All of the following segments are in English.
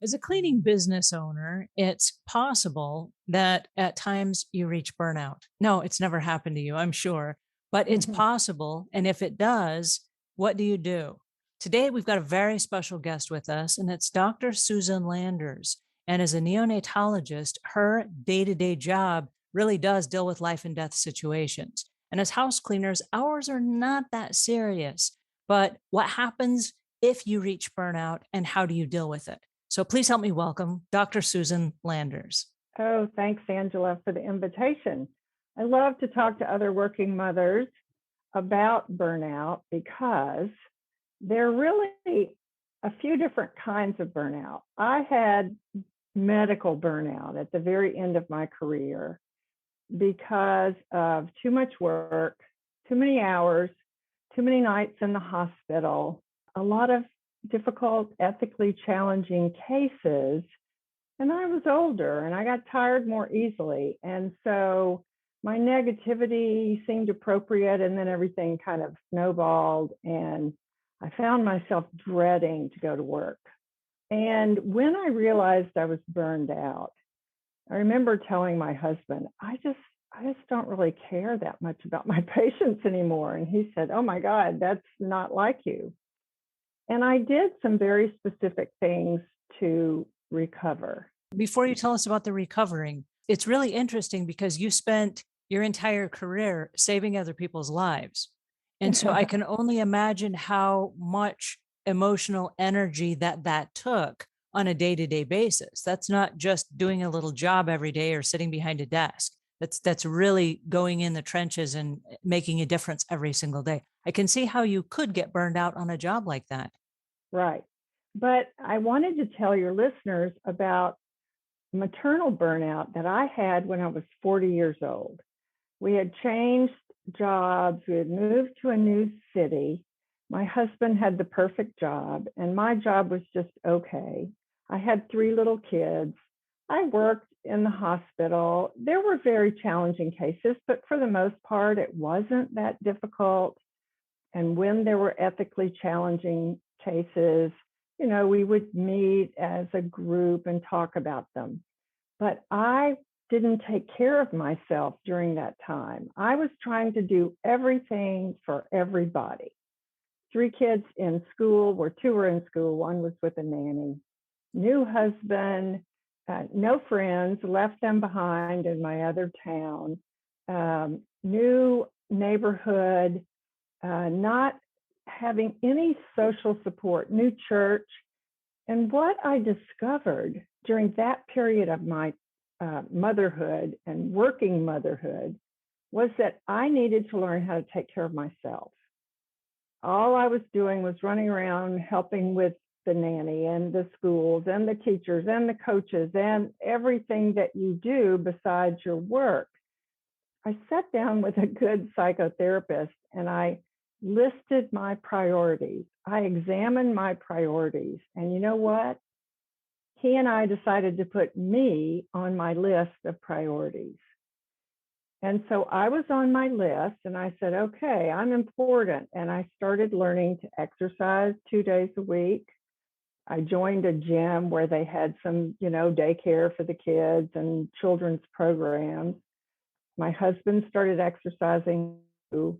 As a cleaning business owner, it's possible that at times you reach burnout. No, it's never happened to you, I'm sure, but it's Mhm. possible. And if it does, what do you do? Today, we've got a very special guest with us, and it's Dr. Susan Landers. And as a neonatologist, her day to day job really does deal with life and death situations. And as house cleaners, ours are not that serious. But what happens if you reach burnout, and how do you deal with it? So please help me welcome Dr. Susan Landers. Oh, thanks, Angela, for the invitation. I love to talk to other working mothers about burnout because there are really a few different kinds of burnout. I had medical burnout at the very end of my career because of too much work, too many hours, too many nights in the hospital, a lot of difficult, ethically challenging cases. And I was older and I got tired more easily. And so my negativity seemed appropriate. And then everything kind of snowballed. And I found myself dreading to go to work. And when I realized I was burned out, I remember telling my husband, I just don't really care that much about my patients anymore. And he said, "Oh my God, that's not like you." And I did some very specific things to recover. Before you tell us about the recovering, it's really interesting because you spent your entire career saving other people's lives. And so I can only imagine how much emotional energy that took on a day-to-day basis. That's not just doing a little job every day or sitting behind a desk. That's really going in the trenches and making a difference every single day. I can see how you could get burned out on a job like that. Right. But I wanted to tell your listeners about maternal burnout that I had when I was 40 years old. We had changed jobs, we had moved to a new city. My husband had the perfect job, and my job was just okay. I had three little kids. I worked in the hospital. There were very challenging cases, but for the most part, it wasn't that difficult. And when there were ethically challenging cases, we would meet as a group and talk about them. But I didn't take care of myself during that time. I was trying to do everything for everybody. Three kids in school, where two were in school, one was with a nanny. New husband, no friends, left them behind in my other town. New neighborhood, not having any social support, new church. And what I discovered during that period of my motherhood and working motherhood was that I needed to learn how to take care of myself. All I was doing was running around helping with the nanny and the schools and the teachers and the coaches and everything that you do besides your work. I sat down with a good psychotherapist and I listed my priorities. I examined my priorities. And you know what? He and I decided to put me on my list of priorities. And so I was on my list and I said, okay, I'm important. And I started learning to exercise 2 days a week. I joined a gym where they had some, daycare for the kids and children's programs. My husband started exercising too.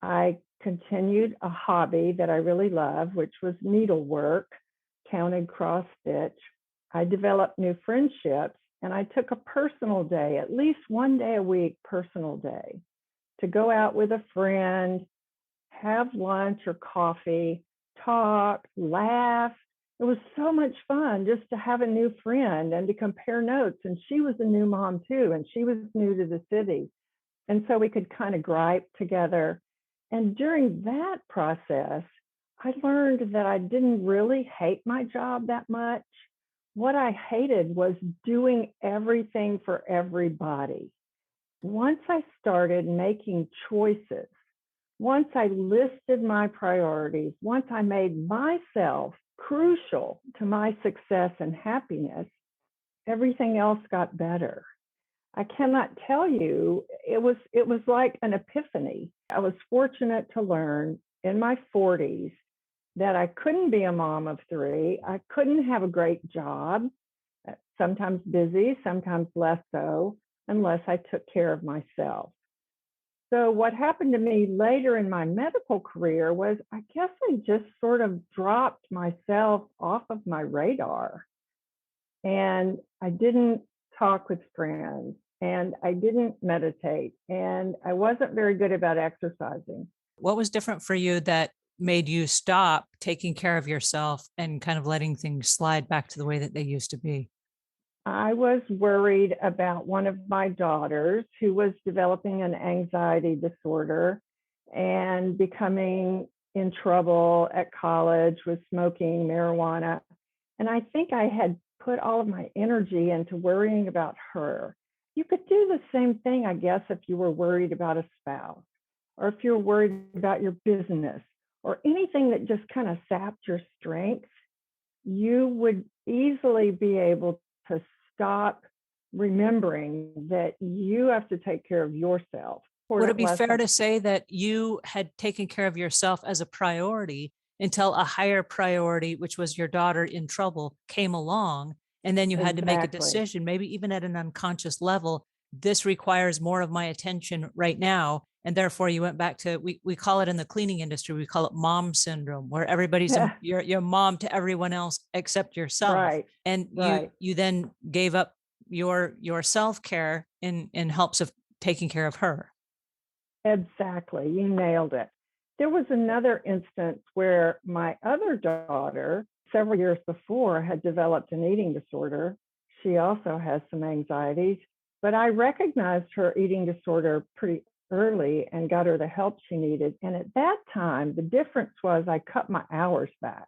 I continued a hobby that I really love, which was needlework, counted cross stitch. I developed new friendships and I took a personal day, at least one day a week, personal day, to go out with a friend, have lunch or coffee, talk, laugh. It was so much fun just to have a new friend and to compare notes. And she was a new mom too, and she was new to the city. And so we could kind of gripe together. And during that process, I learned that I didn't really hate my job that much. What I hated was doing everything for everybody. Once I started making choices, once I listed my priorities, once I made myself crucial to my success and happiness, everything else got better. I cannot tell you, it was like an epiphany. I was fortunate to learn in my 40s that I couldn't be a mom of three. I couldn't have a great job, sometimes busy, sometimes less so, unless I took care of myself. So, what happened to me later in my medical career was I guess I just sort of dropped myself off of my radar. And I didn't talk with friends and I didn't meditate and I wasn't very good about exercising. What was different for you that made you stop taking care of yourself and kind of letting things slide back to the way that they used to be? I was worried about one of my daughters who was developing an anxiety disorder and becoming in trouble at college with smoking marijuana. And I think I had put all of my energy into worrying about her. You could do the same thing, I guess, if you were worried about a spouse or if you're worried about your business or anything that just kind of sapped your strength. You would easily be able to stop remembering that you have to take care of yourself. Would it Important be fair lesson. to say that you had taken care of yourself as a priority until a higher priority, which was your daughter in trouble, came along? And then you had to make a Exactly. decision, maybe even at an unconscious level. This requires more of my attention right now. And therefore, you went back to we call it in the cleaning industry, we call it mom syndrome, where everybody's Yeah. your mom to everyone else except yourself. Right. And Right. you then gave up your self-care in helps of taking care of her. Exactly. You nailed it. There was another instance where my other daughter, several years before, had developed an eating disorder. She also has some anxieties, but I recognized her eating disorder pretty early and got her the help she needed. And at that time, the difference was I cut my hours back.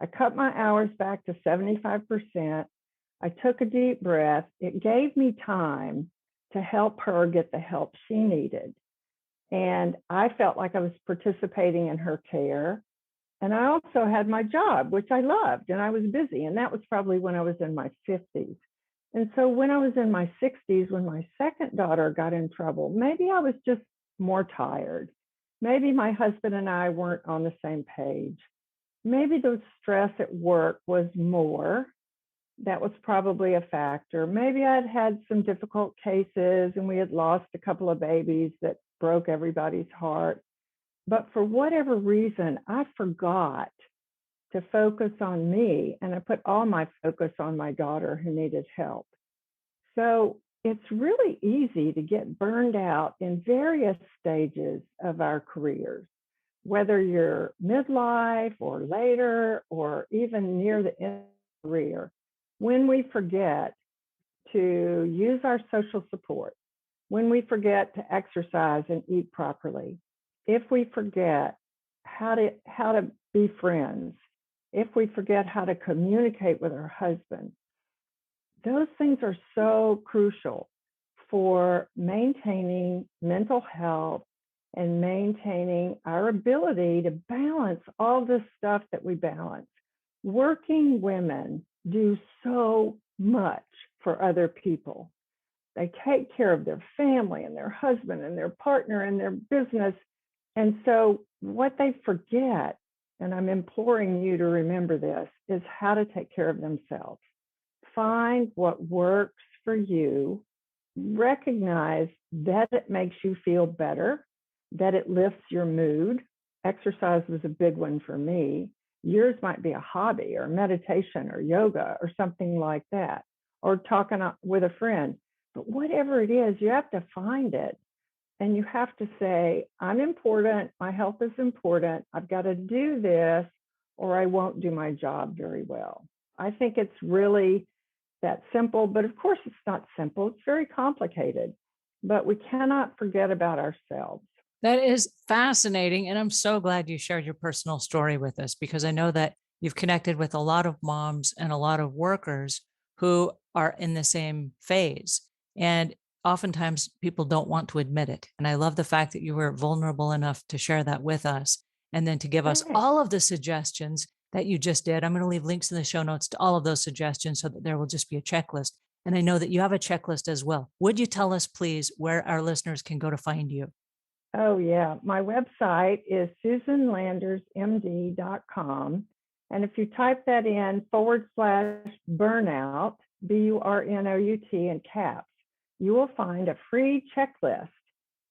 I cut my hours back to 75%. I took a deep breath. It gave me time to help her get the help she needed. And I felt like I was participating in her care. And I also had my job, which I loved, and I was busy. And that was probably when I was in my 50s. And so when I was in my 60s, when my second daughter got in trouble, maybe I was just more tired. Maybe my husband and I weren't on the same page. Maybe the stress at work was more. That was probably a factor. Maybe I'd had some difficult cases and we had lost a couple of babies that broke everybody's heart. But for whatever reason, I forgot to focus on me and I put all my focus on my daughter who needed help. So it's really easy to get burned out in various stages of our careers, whether you're midlife or later or even near the end of the career. When we forget to use our social support, when we forget to exercise and eat properly, if we forget how to be friends, if we forget how to communicate with our husband, those things are so crucial for maintaining mental health and maintaining our ability to balance all this stuff that we balance. Working women do so much for other people. They take care of their family and their husband and their partner and their business. And so, what they forget, and I'm imploring you to remember this, is how to take care of themselves. Find what works for you, recognize that it makes you feel better, that it lifts your mood. Exercise was a big one for me. Yours might be a hobby or meditation or yoga or something like that, or talking with a friend. But whatever it is, you have to find it and you have to say, I'm important, my health is important, I've got to do this, or I won't do my job very well. I think it's really that simple, but of course it's not simple. It's very complicated, but we cannot forget about ourselves. That is fascinating. And I'm so glad you shared your personal story with us because I know that you've connected with a lot of moms and a lot of workers who are in the same phase. And oftentimes people don't want to admit it. And I love the fact that you were vulnerable enough to share that with us and then to give us Thanks. all of the suggestions that you just did. I'm going to leave links in the show notes to all of those suggestions so that there will just be a checklist. And I know that you have a checklist as well. Would you tell us, please, where our listeners can go to find you? Oh, yeah. My website is susanlandersmd.com. And if you type that in /burnout, BURNOUT in caps, you will find a free checklist.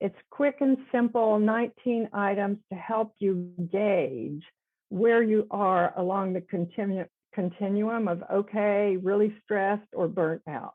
It's quick and simple, 19 items to help you gauge where you are along the continuum of okay, really stressed, or burnt out.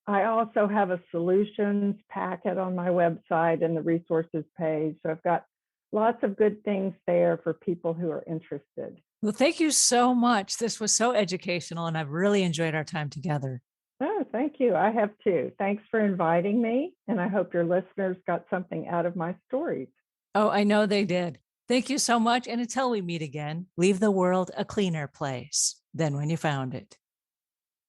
I also have a solutions packet on my website and the resources page. So I've got lots of good things there for people who are interested. Well, thank you so much. This was so educational, and I've really enjoyed our time together. Oh, thank you. I have too. Thanks for inviting me. And I hope your listeners got something out of my stories. Oh, I know they did. Thank you so much. And until we meet again, leave the world a cleaner place than when you found it.